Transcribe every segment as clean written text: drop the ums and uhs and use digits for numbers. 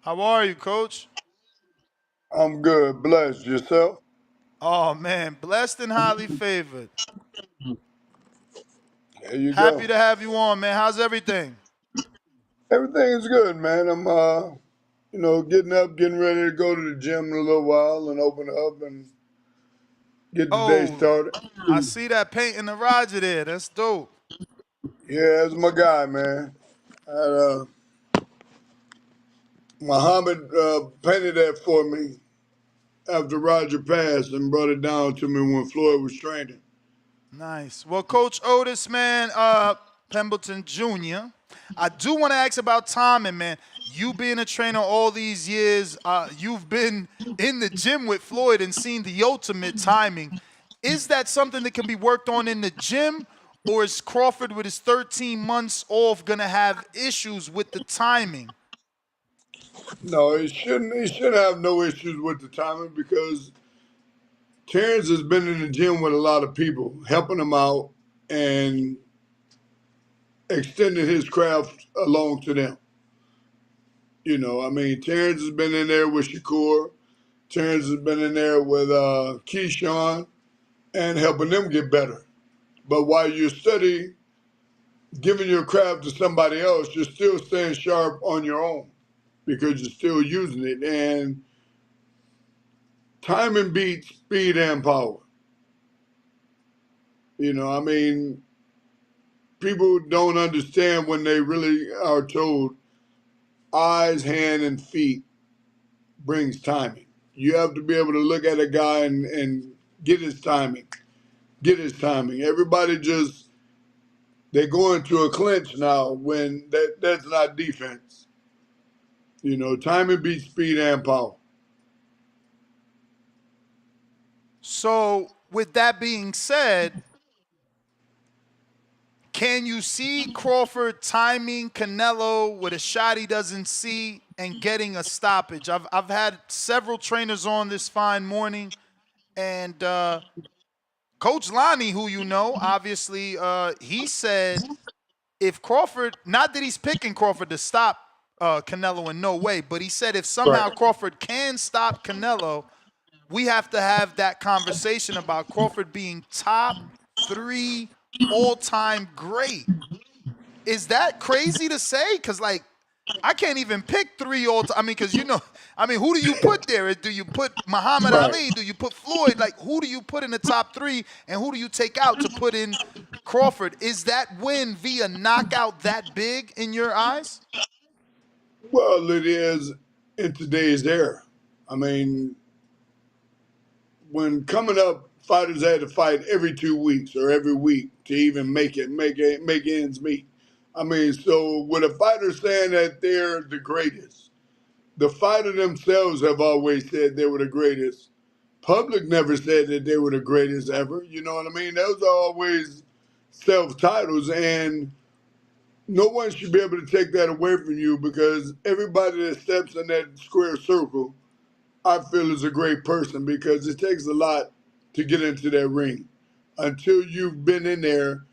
How are you, Coach? I'm good. Bless yourself. Oh man, blessed and highly favored. There you Happy go. to have you on, man. How's everything? Everything is good, man. I'm getting up, getting ready to go to the gym in a little while and open up and get the day Oh, started. I see that painting the Roger there. That's dope. Yeah, that's my guy, man. Muhammad painted that for me after Roger passed and brought it down to me when Floyd was training. Nice. Well, Coach Otis, man, Pimpleton Jr. I do want to ask about timing, man. You being a trainer all these years, you've been in the gym with Floyd and seen the ultimate timing. Is that something that can be worked on in the gym, or is Crawford with his 13 months off gonna have issues with the timing? No, he shouldn't have no issues with the timing because Terrence has been in the gym with a lot of people, helping him out and extending his craft along to them. Terrence has been in there with Shakur. Terrence has been in there with Keyshawn and helping them get better. But while you study giving your craft to somebody else, you're still staying sharp on your own because you're still using it. And timing beats speed and power. People don't understand when they really are told eyes, hand, and feet brings timing. You have to be able to look at a guy and get his timing. Get his timing. Everybody just they go into a clinch now when that's not defense. Timing beats speed and power. So, with that being said, can you see Crawford timing Canelo with a shot he doesn't see and getting a stoppage? I've had several trainers on this fine morning, and Coach Lonnie, who you know, obviously, he said if Crawford, not that he's picking Crawford to stop Canelo in no way, but he said if somehow Right. Crawford can stop Canelo, we have to have that conversation about Crawford being top three all-time great. Is that crazy to say? Because like I can't even pick three all time. I mean, because who do you put there? Do you put Muhammad Right. Ali? Do you put Floyd? Like, who do you put in the top three, and who do you take out to put in Crawford? Is that win via knockout that big in your eyes? Well, it is in today's era. I mean, when coming up, fighters had to fight every 2 weeks or every week to even make ends meet. So with a fighter saying that they're the greatest, the fighter themselves have always said they were the greatest. Public never said that they were the greatest ever. You know what I mean? Those are always self titles, and no one should be able to take that away from you because everybody that steps in that square circle, I feel, is a great person because it takes a lot to get into that ring. Until you've been in there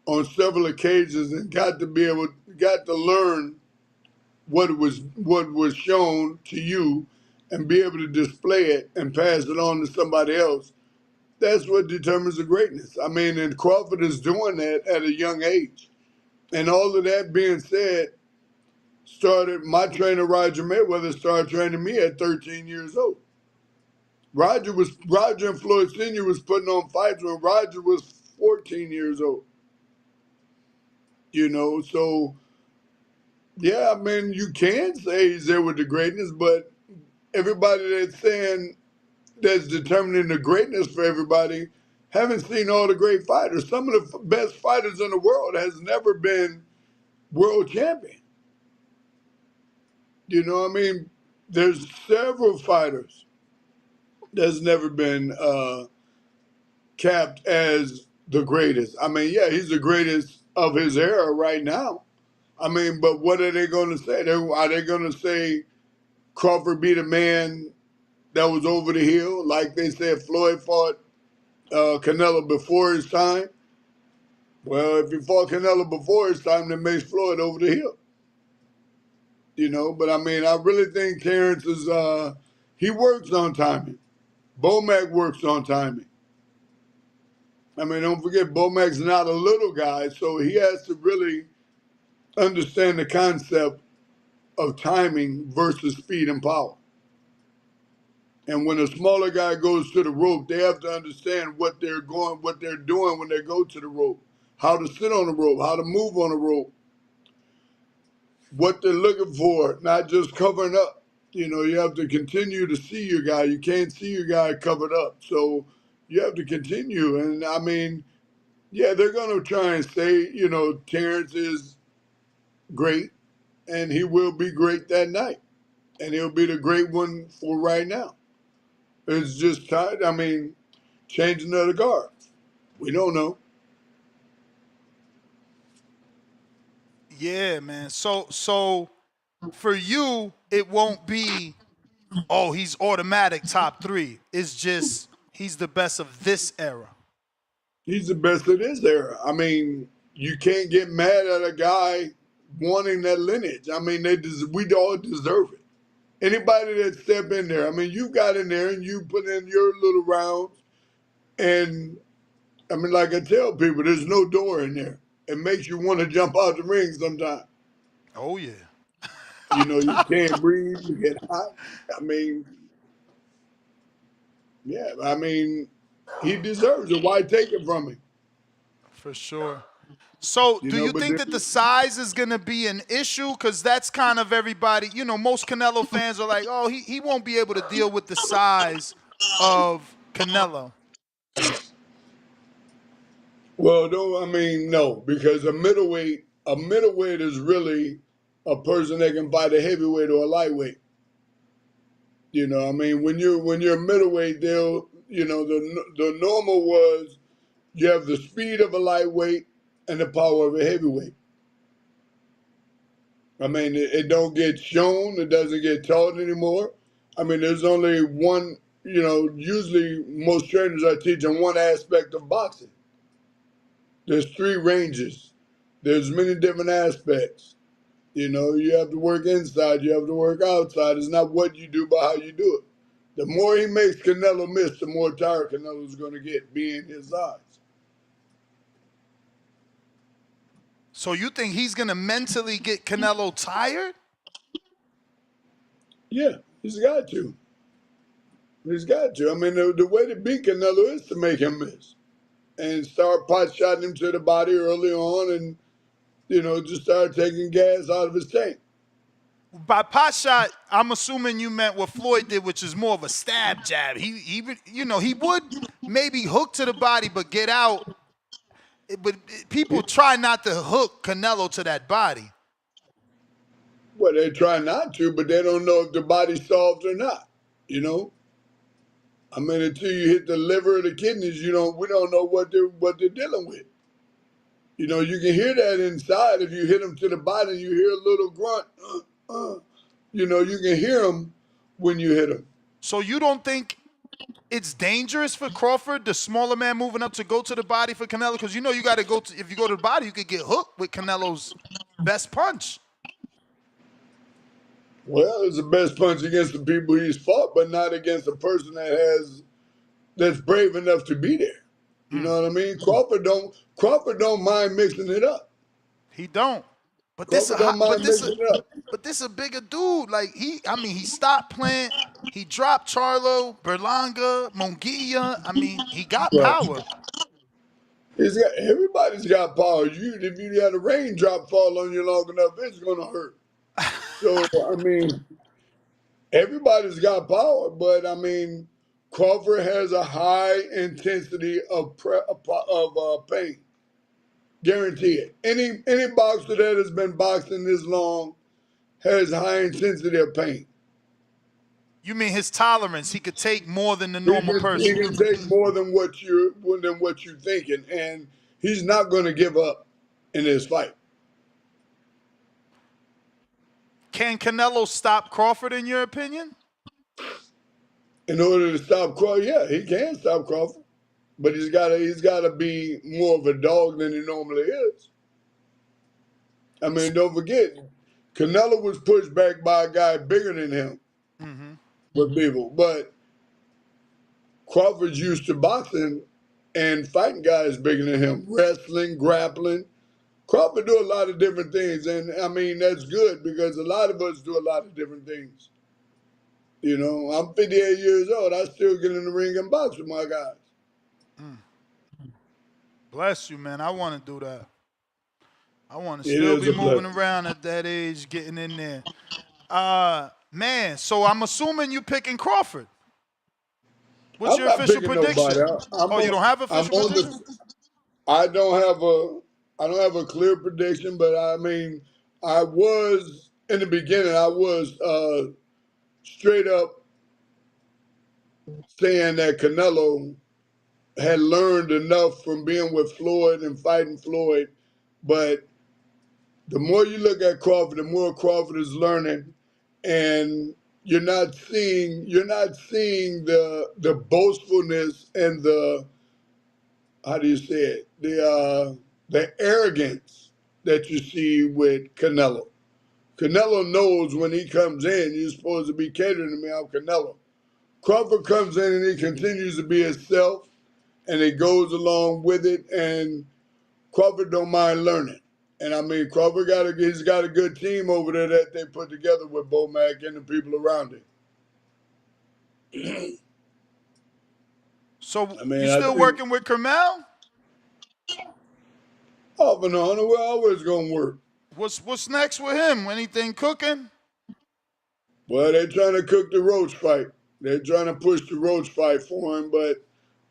on several occasions and got to learn what was shown to you and be able to display it and pass it on to somebody else. That's what determines the greatness. And Crawford is doing that at a young age. And all of that being said, started my trainer Roger Mayweather started training me at 13 years old. Roger and Floyd Sr. was putting on fights when Roger was 14 years old. So yeah, you can say he's there with the greatness, but everybody that's saying that's determining the greatness for everybody haven't seen all the great fighters. Some of the best fighters in the world has never been world champion. There's several fighters that's never been capped as the greatest. Yeah, he's the greatest of his era right now. But what are they going to say? Are they going to say Crawford beat a man that was over the hill, like they said Floyd fought Canelo before his time? Well, if he fought Canelo before his time, then makes Floyd over the hill. But I mean, I really think Terrence is he works on timing. Bomac works on timing. I mean, don't forget Bomac's not a little guy, so he has to really understand the concept of timing versus speed and power. And when a smaller guy goes to the rope, they have to understand what they're doing when they go to the rope, how to sit on the rope, how to move on the rope, what they're looking for, not just covering up. You have to continue to see your guy. You can't see your guy covered up. So you have to continue. And I mean, yeah, they're going to try and say, Terrence is great and he will be great that night. And he'll be the great one for right now. It's just time. I mean, changing of the guard. We don't know. Yeah, man. So for you, it won't be, oh, he's automatic top 3. It's just he's the best of this era. He's the best of this era. I mean, you can't get mad at a guy wanting that lineage. I mean, we all deserve it. Anybody that step in there, I mean, you got in there and you put in your little rounds. And I mean, like I tell people, there's no door in there. It makes you want to jump out the ring sometimes. Oh yeah. You can't breathe, you get hot. I mean, yeah, I mean, he deserves it. Why take it from him? For sure. So, do you But think that the size is going to be an issue? Because that's kind of everybody, most Canelo fans are like, oh, he won't be able to deal with the size of Canelo. well, no, because a middleweight is really a person that can fight a heavyweight or a lightweight. I mean, when you're a middleweight, the normal was you have the speed of a lightweight and the power of a heavyweight. I mean, it don't get shown, it doesn't get taught anymore. I mean, there's only one. Usually most trainers are teaching one aspect of boxing. There's 3 ranges. There's many different aspects. You have to work inside, you have to work outside. It's not what you do, but how you do it. The more he makes Canelo miss, the more tired Canelo's going to get, being his size. So, you think he's going to mentally get Canelo tired? Yeah, he's got to. He's got to. I mean, the way to beat Canelo is to make him miss and start pot shotting him to the body early on and, just start taking gas out of his tank. By pot shot, I'm assuming you meant what Floyd did, which is more of a stab jab. He would maybe hook to the body but get out. But people try not to hook Canelo to that body. Well, they try not to, but they don't know if the body's solved or not. You know, I mean, until you hit the liver or the kidneys, we don't know what they're dealing with. You can hear that inside. If you hit them to the body, you hear a little grunt. You can hear them when you hit them. So you don't think it's dangerous for Crawford, the smaller man moving up, to go to the body for Canelo? Because you got to go to, if you go to the body, you could get hooked with Canelo's best punch. Well, it's the best punch against the people he's fought, but not against a person that's brave enough to be there. You know what I mean? Crawford don't mind mixing it up. He don't. But Crawford don't mind mixing it up. But this a bigger dude. Like he stopped playing. He dropped Charlo, Berlanga, Munguia. I mean, he got power. Everybody's got power. If you got a raindrop fall on you long enough, it's gonna hurt. So I mean, everybody's got power, but I mean, Crawford has a high intensity of pain. Guarantee it. Any boxer that has been boxing this long has high intensity of pain. You mean his tolerance? He could take more than the normal person. He can take more than what you're thinking, and he's not going to give up in this fight. Can Canelo stop Crawford, in your opinion? In order to stop Crawford, yeah, he can stop Crawford, but he's got to be more of a dog than he normally is. I mean, don't forget, Canelo was pushed back by a guy bigger than him Mm-hmm. with people, but Crawford's used to boxing and fighting guys bigger than him, wrestling, grappling. Crawford do a lot of different things, and I mean that's good because a lot of us do a lot of different things. You know, I'm 58 years old. I still get in the ring and box with my guys. Mm. Bless you, man. I want to do that. I want to It still is be a moving blessing. around at that age, getting in there. Man, so I'm assuming you picking Crawford. What's I'm your not official picking nobody. prediction? Oh, you don't have I'm official on prediction? the. I don't have a. I don't have a clear prediction, but I mean, I was in the beginning. I was straight up saying that Canelo had learned enough from being with Floyd and fighting Floyd, but the more you look at Crawford, the more Crawford is learning, and you're not seeing the boastfulness and the, how do you say it, the arrogance that you see with Canelo. Canelo knows when he comes in, you're supposed to be catering to me. I'm Canelo. Crawford comes in and he continues to be himself, and he goes along with it, and Crawford don't mind learning. And I mean, he's got a good team over there that they put together with Bomac and the people around him. So I you mean, I still think working with Carmel? off and on, we're always going to work. What's next with him? Anything cooking? Well, they're trying to cook the Roach fight. They're trying to push the Roach fight for him, but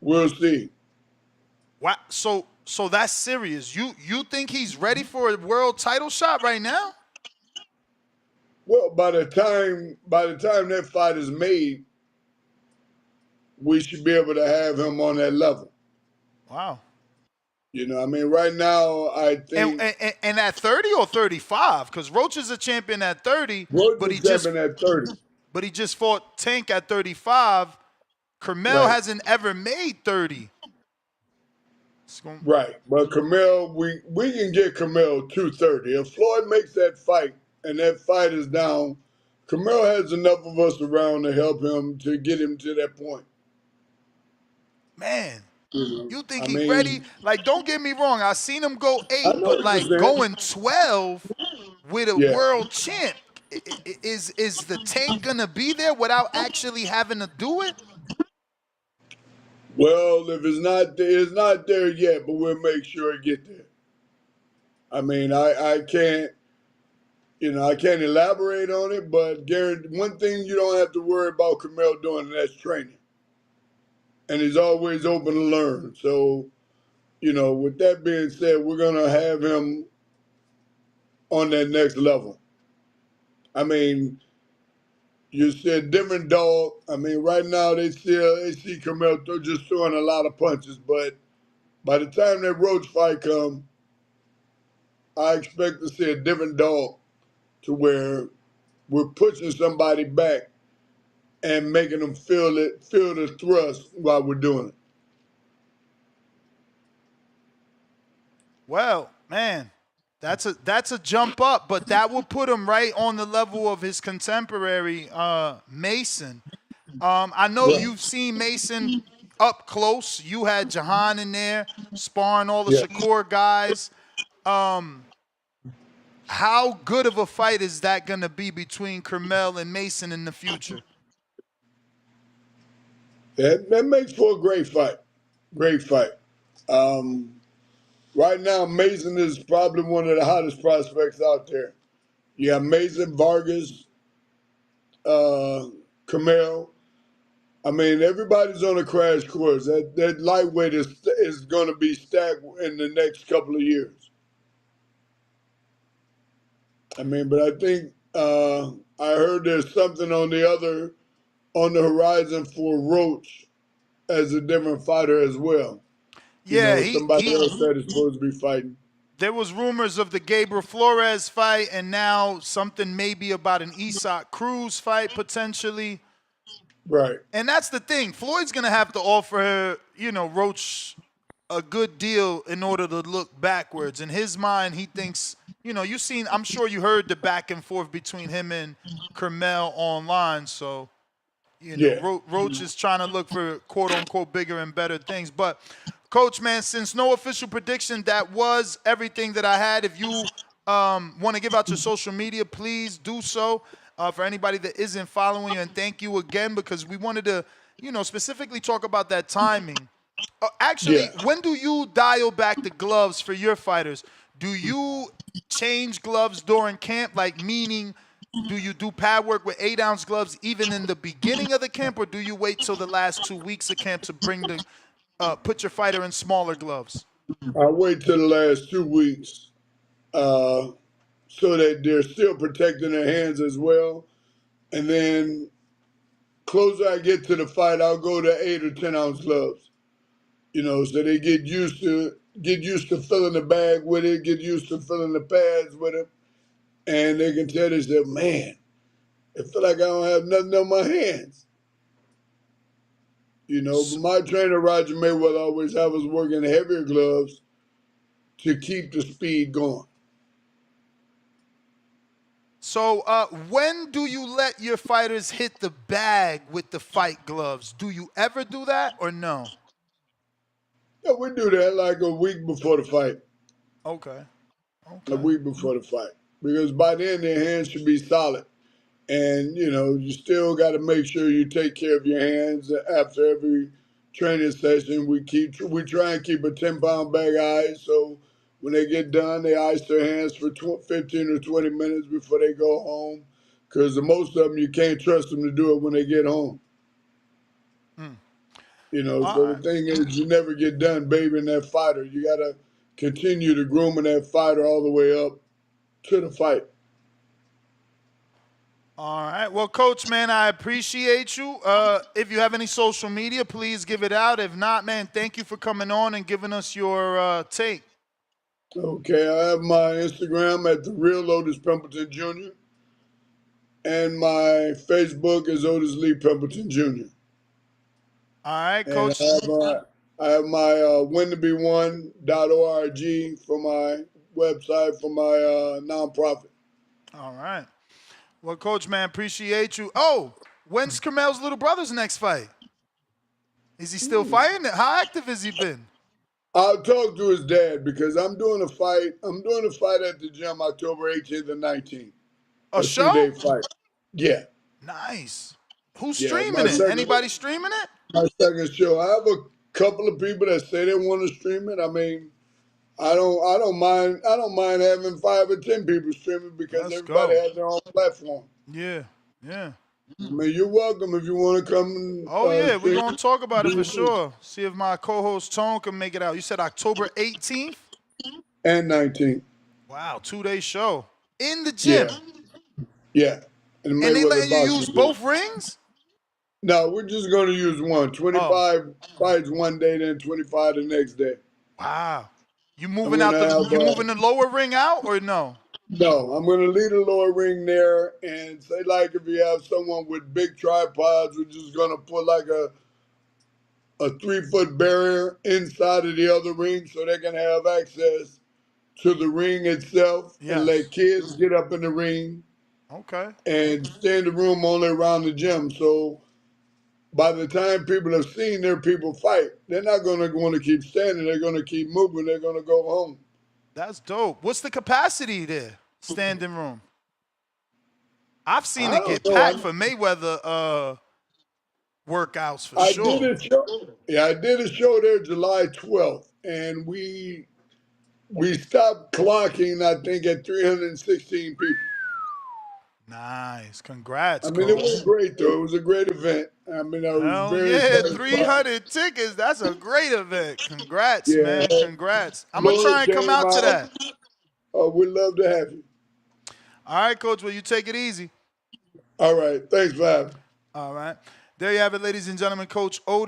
we'll see. What? So that's serious. You think he's ready for a world title shot right now? Well, by the time that fight is made, we should be able to have him on that level. Wow. You know, I mean, right now, I And think and at 30 or 35, because Roach is a champion at 30, Roach but is champion at 30. he just fought Tank at 35. Carmel Right. hasn't ever made 30. Right, but Camille, we can get Camille 230. If Floyd makes that fight and that fight is down, Camille has enough of us around to help him to get him to that point. Man, You know, you think I he ready? mean, Like, don't get me wrong. I seen him go I 8, know but what like you're saying. going 12 with a Yeah. world champ, is the Tank gonna be there without actually having to do it? Well, if it's not there yet, but we'll make sure it get there. I mean, I can't, I can't elaborate on it, but guarantee one thing you don't have to worry about Camille doing, and that's training, and he's always open to learn. So with that being said, we're gonna have him on that next level. I mean, you said different dog. I mean, right now they see Carmelo just throwing a lot of punches, but by the time that Roach fight come, I expect to see a different dog to where we're pushing somebody back and making them feel the thrust while we're doing it. Well, man, that's a jump up, but that would put him right on the level of his contemporary Mason. I know Yeah. you've seen Mason up close. You had Jahan in there sparring all the Yeah. Shakur guys. How good of a fight is that going to be between Carmel and Mason in the future? That makes for a great fight. Great fight. Um, right now, Mason is probably one of the hottest prospects out there. You have Mason, Vargas, uh, Camille. I mean, everybody's on a crash course. That lightweight is going to be stacked in the next couple of years. I mean, but I think I heard there's something on the horizon for Roach as a different fighter as well. Yeah, Somebody else that is supposed to be fighting. there was rumors of the Gabriel Flores fight, and now something maybe about an Isak Cruz fight potentially. Right. And that's the thing. Floyd's gonna have to offer, Roach a good deal in order to look backwards. In his mind, he thinks you seen. I'm sure you heard the back and forth between him and Carmel online. So Yeah. Roach is trying to look for quote unquote bigger and better things. But Coach, man, since no official prediction, that was everything that I had. If you want to give out your social media, please do so. For anybody that isn't following you, and thank you again because we wanted to, specifically talk about that timing. Actually, Yeah. when do you dial back the gloves for your fighters? Do you change gloves during camp? Like, meaning, do you do pad work with 8-ounce gloves even in the beginning of the camp, or do you wait till the last 2 weeks of camp to put your fighter in smaller gloves? I wait till the last 2 weeks uh, so that they're still protecting their hands as well. And then closer I get to the fight, I'll go to 8 or 10 ounce gloves. So they get used to filling the bag with it, get used to filling the pads with it, and they can tell themselves, man, I feel like I don't have nothing on my hands. But my trainer Roger Mayweather always have us working heavier gloves to keep the speed going. So, when do you let your fighters hit the bag with the fight gloves? Do you ever do that or no? Yeah, we do that like a week before the fight. Okay. A Okay. week before the fight. Because by then their hands should be solid. And you still got to make sure you take care of your hands after every training session. We try and keep a 10-pound bag of ice, so when they get done, they ice their hands for 15 or 20 minutes before they go home. Because most of them you can't trust them to do it when they get home. Mm. All So the right. thing is, you never get done babying that fighter. You got to continue to grooming that fighter all the way up to the fight. All right. Well, Coach, man, I appreciate you. If you have any social media, please give it out. If not, man, thank you for coming on and giving us your take. Okay, I have my Instagram at the real Otis Pimpleton Jr. and my Facebook is Otis Lee Pimpleton Jr. All right, And Coach. I have my wintobewon.org for my website for my nonprofit. All right. Well, Coach, man, appreciate you. Oh, when's Carmel's little brother's next fight? Is he still fighting? How active has he been? I'll talk to his dad because I'm doing a fight. I'm doing a fight at the gym October 18th and 19th. A A 2-day show? fight. Yeah, Nice. Who's yeah. streaming it? Anybody streaming it? My second show. I have a couple of people that say they want to stream it. I mean, I don't mind having 5 or 10 people streaming because Let's everybody go. has their own platform. Yeah, yeah. I mean, you're welcome if you want to come and Oh, yeah, we're stream going to talk about it for it. sure. See if my co-host Tone can make it out. You said October 18th? And 19. Wow, 2-day show. In the Yeah, gym. yeah. And And they Mayweather letting you boxing use gym. both rings? No, we're just going to use one. Oh, 25 fights one day, then 25 the next day. wow. You I'm moving going out to the have you moving the lower ring out or no? no, I'm going to leave the lower ring there and say like if you have someone with big tripods, we're just going to put like a 3-foot barrier inside of the other ring so they can have access to the ring itself and Yes. let kids get up in the ring Okay. and stay in the room only around the gym. So by the time people have seen their people fight, they're not going to want to keep standing. They're going to keep moving. They're going to go home. That's dope. What's the capacity there? Standing room. I've seen I it don't get know. packed for Mayweather workouts for I did sure. a show. Yeah, I did a show there July 12th, and we stopped clocking. I think at 316 people. Nice. Congrats, I mean, it coach. was great though. It was a great event. I mean, I was Hell very yeah, satisfied. 300 tickets. That's a great event. Congrats, Yeah, man. Congrats. I'm going to Floyd try and come came out to out. that. We'd love to have you. All right, coach. Well, you take it easy. All right. Thanks for having me. All right. There you have it, ladies and gentlemen. Coach Otis.